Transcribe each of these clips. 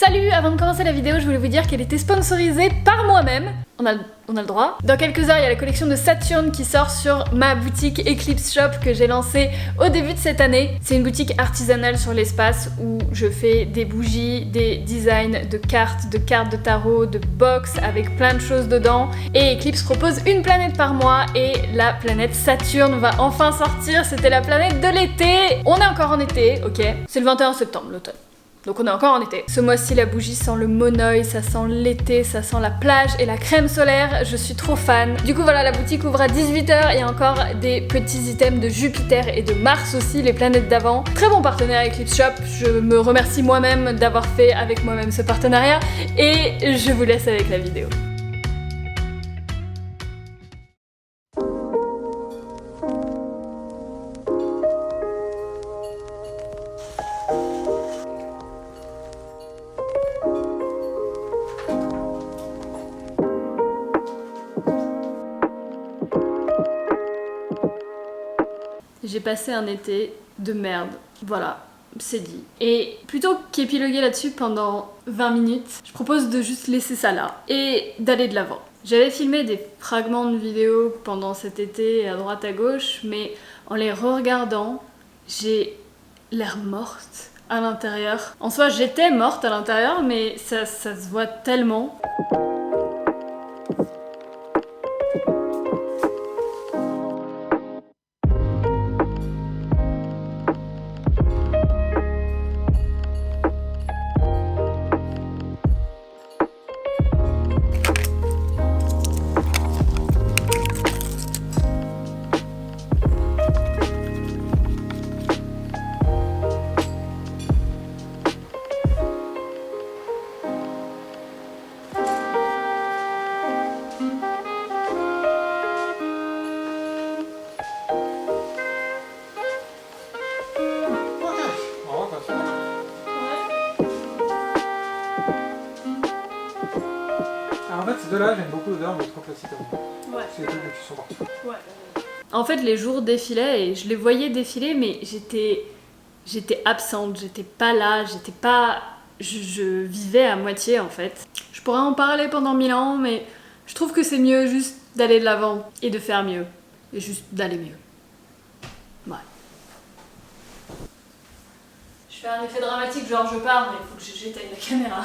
Salut! Avant de commencer la vidéo, je voulais vous dire qu'elle était sponsorisée par moi-même. On a le droit. Dans quelques heures, il y a la collection de Saturn qui sort sur ma boutique Eclipse Shop que j'ai lancée au début de cette année. C'est une boutique artisanale sur l'espace où je fais des bougies, des designs de cartes de tarot, de box avec plein de choses dedans. Et Eclipse propose une planète par mois et la planète Saturne va enfin sortir. C'était la planète de l'été. On est encore en été, ok? C'est le 21 septembre, l'automne. Donc on est encore en été. Ce mois-ci, la bougie sent le monoeil, ça sent l'été, ça sent la plage et la crème solaire. Je suis trop fan. Du coup voilà, la boutique ouvre à 18 h. Il y a encore des petits items de Jupiter et de Mars aussi, les planètes d'avant. Très bon partenaire Eclipse Shop. Je me remercie moi-même d'avoir fait avec moi-même ce partenariat. Et je vous laisse avec la vidéo. J'ai passé un été de merde, voilà, c'est dit. Et plutôt qu'épiloguer là-dessus pendant 20 minutes, je propose de juste laisser ça là et d'aller de l'avant. J'avais filmé des fragments de vidéos pendant cet été à droite à gauche, mais en les re-regardant, j'ai l'air morte à l'intérieur. En soi, j'étais morte à l'intérieur, mais ça se voit tellement. En fait, ces deux-là, j'aime beaucoup l'odeur, mais trop classique à vous. Ouais. C'est les deux qui sont partout. Ouais. En fait, les jours défilaient et je les voyais défiler, mais j'étais absente, j'étais pas là, j'étais pas... Je vivais à moitié en fait. Je pourrais en parler pendant 1000 ans, mais je trouve que c'est mieux juste d'aller de l'avant et de faire mieux. Et juste d'aller mieux. Ouais. Je fais un effet dramatique, genre je pars, mais il faut que j'éteigne la caméra.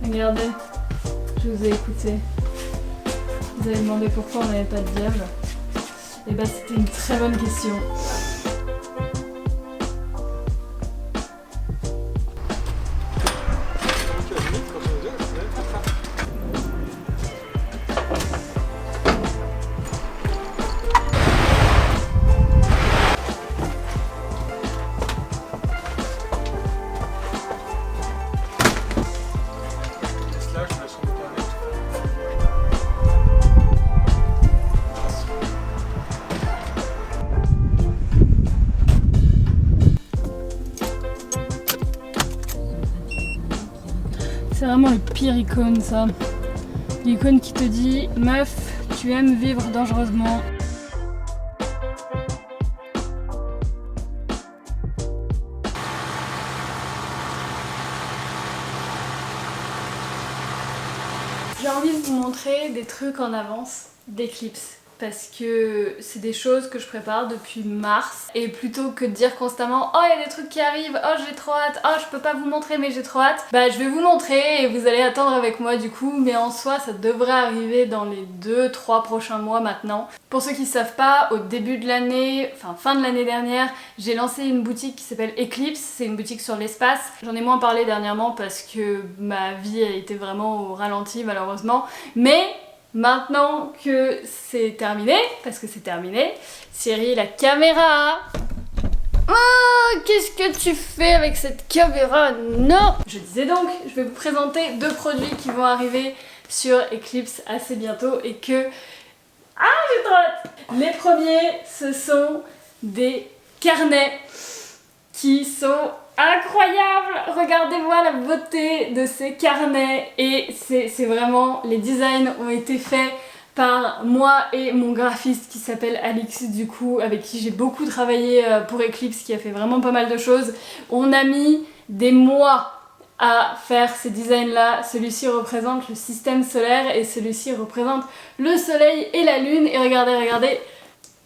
Regardez, je vous ai écouté. Vous avez demandé pourquoi on n'avait pas de diable. Et bah c'était une très bonne question. C'est vraiment le pire icône ça. L'icône qui te dit « Meuf, tu aimes vivre dangereusement ». J'ai envie de vous montrer des trucs en avance d'Eclipse. Parce que c'est des choses que je prépare depuis mars. Et plutôt que de dire constamment « Oh, il y a des trucs qui arrivent, oh j'ai trop hâte, oh je peux pas vous montrer mais j'ai trop hâte », bah je vais vous montrer et vous allez attendre avec moi du coup. Mais en soi ça devrait arriver dans les 2-3 prochains mois maintenant. Pour ceux qui savent pas, au début de l'année, enfin fin de l'année dernière, j'ai lancé une boutique qui s'appelle Eclipse. C'est une boutique sur l'espace. J'en ai moins parlé dernièrement parce que ma vie a été vraiment au ralenti malheureusement. Mais maintenant que c'est terminé, parce que c'est terminé, Cyril, la caméra. Oh, qu'est-ce que tu fais avec cette caméra? Non! Je disais donc, je vais vous présenter deux produits qui vont arriver sur Eclipse assez bientôt et que... Ah, j'ai trop hâte! Les premiers, ce sont des carnets qui sont incroyables! Regardez-moi la beauté de ces carnets et c'est vraiment... Les designs ont été faits par moi et mon graphiste qui s'appelle Alix, du coup, avec qui j'ai beaucoup travaillé pour Eclipse, qui a fait vraiment pas mal de choses. On a mis des mois à faire ces designs là. Celui-ci représente le système solaire et celui-ci représente le soleil et la lune. Et regardez, regardez,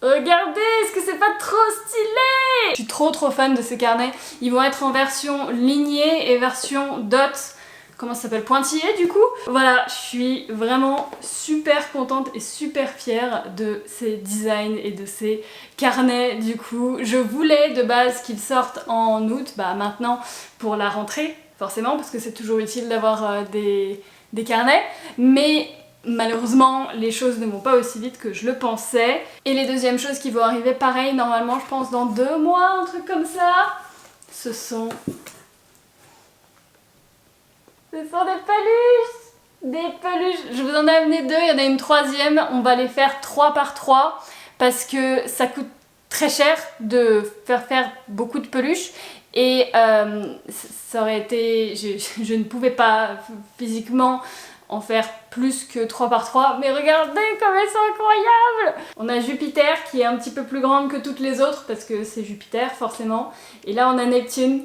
regardez, est-ce que c'est pas trop stylé? Je suis trop fan de ces carnets. Ils vont être en version lignée et version dot, comment ça s'appelle, pointillé du coup. Voilà, je suis vraiment super contente et super fière de ces designs et de ces carnets du coup. Je voulais de base qu'ils sortent en août, bah maintenant pour la rentrée forcément, parce que c'est toujours utile d'avoir des carnets, mais malheureusement les choses ne vont pas aussi vite que je le pensais. Et les deuxièmes choses qui vont arriver, pareil, normalement je pense dans 2 mois, un truc comme ça, ce sont des peluches! Des peluches! Je vous en ai amené 2, il y en a une 3e, on va les faire 3 par 3 parce que ça coûte très cher de faire beaucoup de peluches et ça aurait été... Je ne pouvais pas physiquement en faire plus que 3 par 3, mais regardez comme elles sont incroyables! On a Jupiter qui est un petit peu plus grande que toutes les autres parce que c'est Jupiter forcément, et là on a Neptune.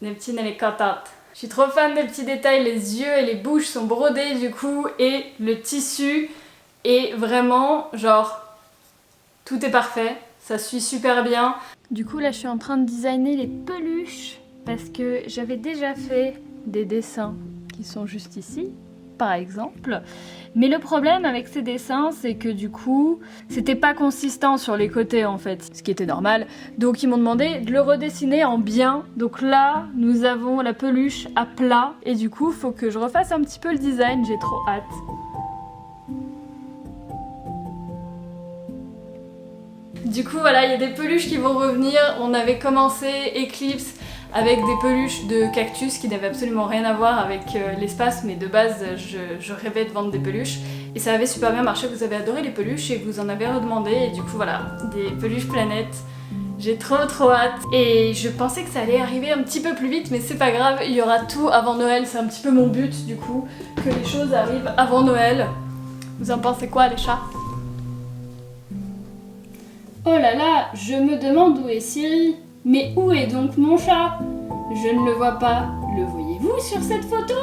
Neptune elle est contente. Je suis trop fan des petits détails, les yeux et les bouches sont brodés du coup, et le tissu est vraiment genre tout est parfait, ça suit super bien. Du coup là je suis en train de designer les peluches parce que j'avais déjà fait des dessins qui sont juste ici par exemple, mais le problème avec ces dessins c'est que du coup c'était pas consistant sur les côtés en fait, ce qui était normal, donc ils m'ont demandé de le redessiner en bien. Donc là nous avons la peluche à plat et du coup faut que je refasse un petit peu le design, j'ai trop hâte. Du coup voilà, il y a des peluches qui vont revenir. On avait commencé Eclipse avec des peluches de cactus qui n'avaient absolument rien à voir avec l'espace, mais de base je rêvais de vendre des peluches et ça avait super bien marché. Vous avez adoré les peluches et vous en avez redemandé, et du coup voilà, des peluches planètes. J'ai trop hâte, et je pensais que ça allait arriver un petit peu plus vite, mais c'est pas grave, il y aura tout avant Noël. C'est un petit peu mon but du coup, que les choses arrivent avant Noël. Vous en pensez quoi les chats? Oh là là, je me demande où est Siri. Mais où est donc mon chat? Je ne le vois pas. Le voyez-vous sur cette photo?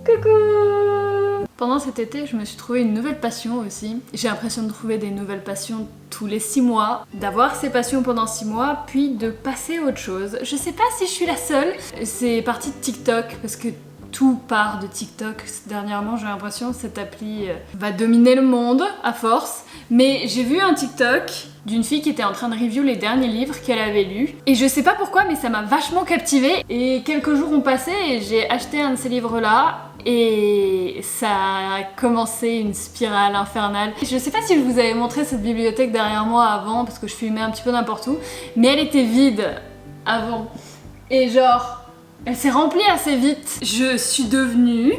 Coucou! Pendant cet été, je me suis trouvé une nouvelle passion aussi. J'ai l'impression de trouver des nouvelles passions tous les 6 mois, d'avoir ces passions pendant 6 mois, puis de passer à autre chose. Je sais pas si je suis la seule. C'est parti de TikTok, parce que tout part de TikTok. Dernièrement, j'ai l'impression que cette appli va dominer le monde à force. Mais j'ai vu un TikTok d'une fille qui était en train de review les derniers livres qu'elle avait lus. Et je sais pas pourquoi, mais ça m'a vachement captivée. Et quelques jours ont passé et j'ai acheté un de ces livres-là. Et ça a commencé une spirale infernale. Je sais pas si je vous avais montré cette bibliothèque derrière moi avant, parce que je filmais un petit peu n'importe où. Mais elle était vide avant. Et genre... elle s'est remplie assez vite. Je suis devenue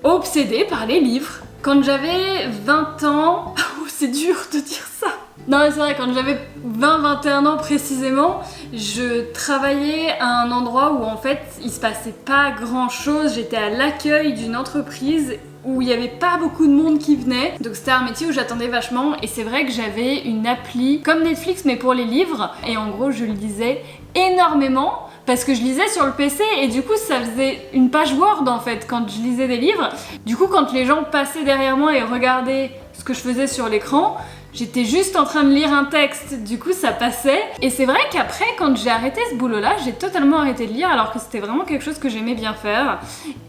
obsédée par les livres. Quand j'avais 20 ans... oh, c'est dur de dire ça. Non mais c'est vrai, quand j'avais 20-21 ans précisément, je travaillais à un endroit où en fait il se passait pas grand chose. J'étais à l'accueil d'une entreprise où il n'y avait pas beaucoup de monde qui venait. Donc c'était un métier où j'attendais vachement, et c'est vrai que j'avais une appli comme Netflix mais pour les livres. Et en gros je lisais énormément. Parce que je lisais sur le PC et du coup ça faisait une page Word en fait quand je lisais des livres. Du coup quand les gens passaient derrière moi et regardaient ce que je faisais sur l'écran, j'étais juste en train de lire un texte, du coup ça passait. Et c'est vrai qu'après quand j'ai arrêté ce boulot là, j'ai totalement arrêté de lire alors que c'était vraiment quelque chose que j'aimais bien faire.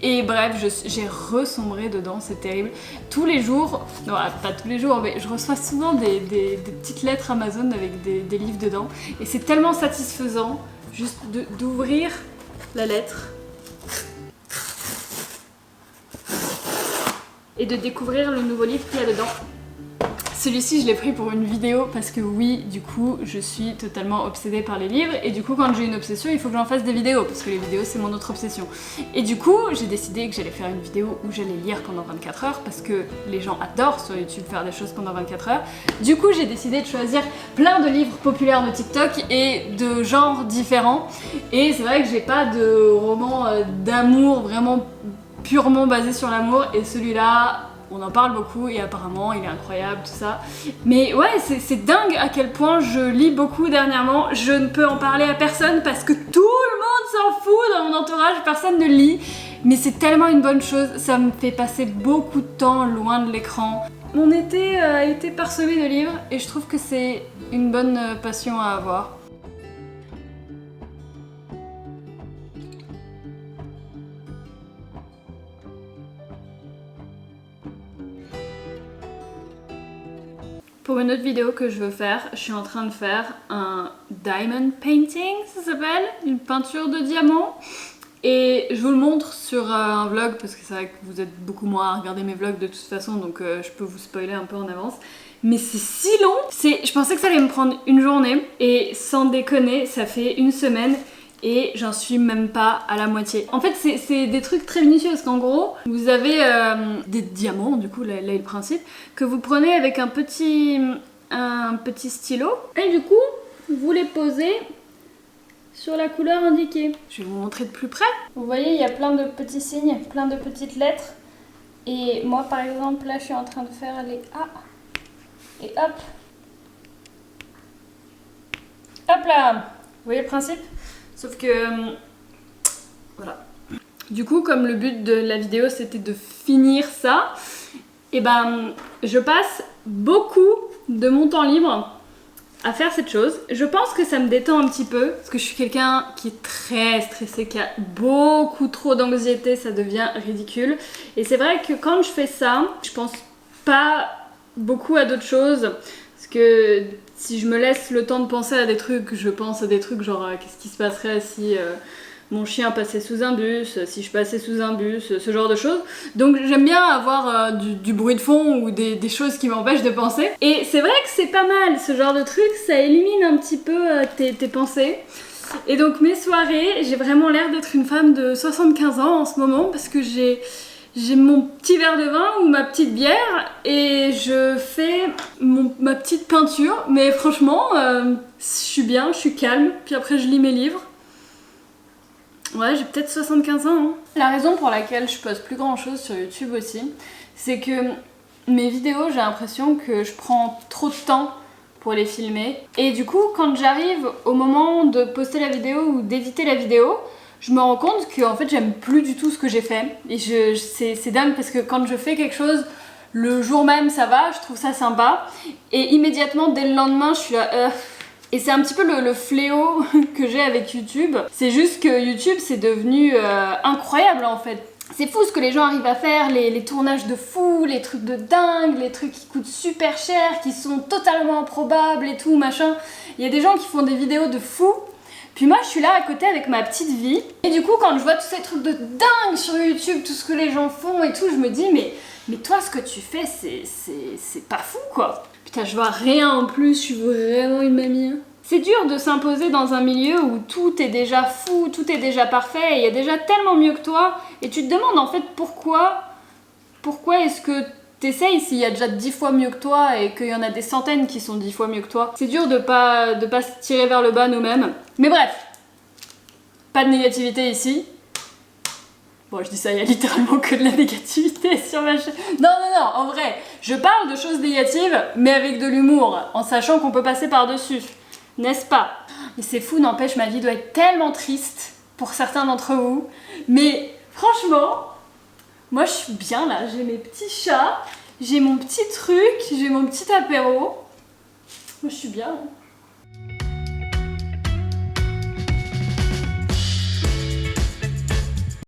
Et bref, j'ai ressombré dedans, c'est terrible. Tous les jours, non pas tous les jours, mais je reçois souvent des petites lettres Amazon avec des livres dedans. Et c'est tellement satisfaisant juste d'ouvrir la lettre et de découvrir le nouveau livre qu'il y a dedans. Celui-ci je l'ai pris pour une vidéo parce que oui, du coup je suis totalement obsédée par les livres, et du coup quand j'ai une obsession il faut que j'en fasse des vidéos parce que les vidéos c'est mon autre obsession. Et du coup j'ai décidé que j'allais faire une vidéo où j'allais lire pendant 24 heures parce que les gens adorent sur YouTube faire des choses pendant 24 heures. Du coup j'ai décidé de choisir plein de livres populaires de TikTok et de genres différents. Et c'est vrai que j'ai pas de roman d'amour vraiment purement basé sur l'amour et celui-là, on en parle beaucoup et apparemment il est incroyable, tout ça. Mais ouais, c'est dingue à quel point je lis beaucoup dernièrement. Je ne peux en parler à personne parce que tout le monde s'en fout dans mon entourage, personne ne lit. Mais c'est tellement une bonne chose, ça me fait passer beaucoup de temps loin de l'écran. Mon été a été parsemé de livres et je trouve que c'est une bonne passion à avoir. Pour une autre vidéo que je veux faire, je suis en train de faire un diamond painting, ça s'appelle, une peinture de diamant. Et je vous le montre sur un vlog parce que c'est vrai que vous êtes beaucoup moins à regarder mes vlogs de toute façon, donc je peux vous spoiler un peu en avance. Mais c'est si long, je pensais que ça allait me prendre une journée et sans déconner, ça fait une semaine. Et j'en suis même pas à la moitié. En fait, c'est des trucs très minutieux parce qu'en gros, vous avez des diamants, du coup, là est le principe, que vous prenez avec un petit stylo. Et du coup, vous les posez sur la couleur indiquée. Je vais vous montrer de plus près. Vous voyez, il y a plein de petits signes, plein de petites lettres. Et moi, par exemple, là, je suis en train de faire les A. Et hop. Hop là. Vous voyez le principe ? Sauf que, voilà. Du coup, comme le but de la vidéo c'était de finir ça, et ben je passe beaucoup de mon temps libre à faire cette chose. Je pense que ça me détend un petit peu, parce que je suis quelqu'un qui est très stressé, qui a beaucoup trop d'anxiété, ça devient ridicule. Et c'est vrai que quand je fais ça, je pense pas beaucoup à d'autres choses, parce que si je me laisse le temps de penser à des trucs, je pense à des trucs genre qu'est-ce qui se passerait si mon chien passait sous un bus, si je passais sous un bus, ce genre de choses. Donc j'aime bien avoir du bruit de fond ou des choses qui m'empêchent de penser. Et c'est vrai que c'est pas mal ce genre de truc, ça élimine un petit peu tes pensées. Et donc mes soirées, j'ai vraiment l'air d'être une femme de 75 ans en ce moment parce que j'ai mon petit verre de vin ou ma petite bière et je fais ma petite peinture. Mais franchement, je suis bien, je suis calme. Puis après, je lis mes livres. Ouais, j'ai peut-être 75 ans. Hein. La raison pour laquelle je poste plus grand chose sur YouTube aussi, c'est que mes vidéos, j'ai l'impression que je prends trop de temps pour les filmer. Et du coup, quand j'arrive au moment de poster la vidéo ou d'éditer la vidéo, je me rends compte que en fait j'aime plus du tout ce que j'ai fait. Et c'est dingue parce que quand je fais quelque chose, le jour même ça va, je trouve ça sympa. Et immédiatement dès le lendemain je suis là Et c'est un petit peu le fléau que j'ai avec YouTube. C'est juste que YouTube c'est devenu incroyable en fait. C'est fou ce que les gens arrivent à faire, les tournages de fou, les trucs de dingue, les trucs qui coûtent super cher, qui sont totalement improbables et tout machin. Il y a des gens qui font des vidéos de fou. Puis moi je suis là à côté avec ma petite vie et du coup quand je vois tous ces trucs de dingue sur YouTube, tout ce que les gens font et tout, je me dis mais toi ce que tu fais c'est pas fou quoi. Putain je vois rien en plus, je suis vraiment une mamie. C'est dur de s'imposer dans un milieu où tout est déjà fou, tout est déjà parfait et il y a déjà tellement mieux que toi et tu te demandes en fait pourquoi est-ce que t'essayes s'il y a déjà 10 fois mieux que toi et qu'il y en a des centaines qui sont 10 fois mieux que toi. C'est dur de pas se tirer vers le bas nous-mêmes. Mais bref, pas de négativité ici. Bon, je dis ça, il y a littéralement que de la négativité sur ma chaîne. Non, en vrai, je parle de choses négatives, mais avec de l'humour, en sachant qu'on peut passer par-dessus. N'est-ce pas? Et c'est fou, n'empêche, ma vie doit être tellement triste pour certains d'entre vous. Mais franchement, moi je suis bien là, j'ai mes petits chats, j'ai mon petit truc, j'ai mon petit apéro. Moi je suis bien.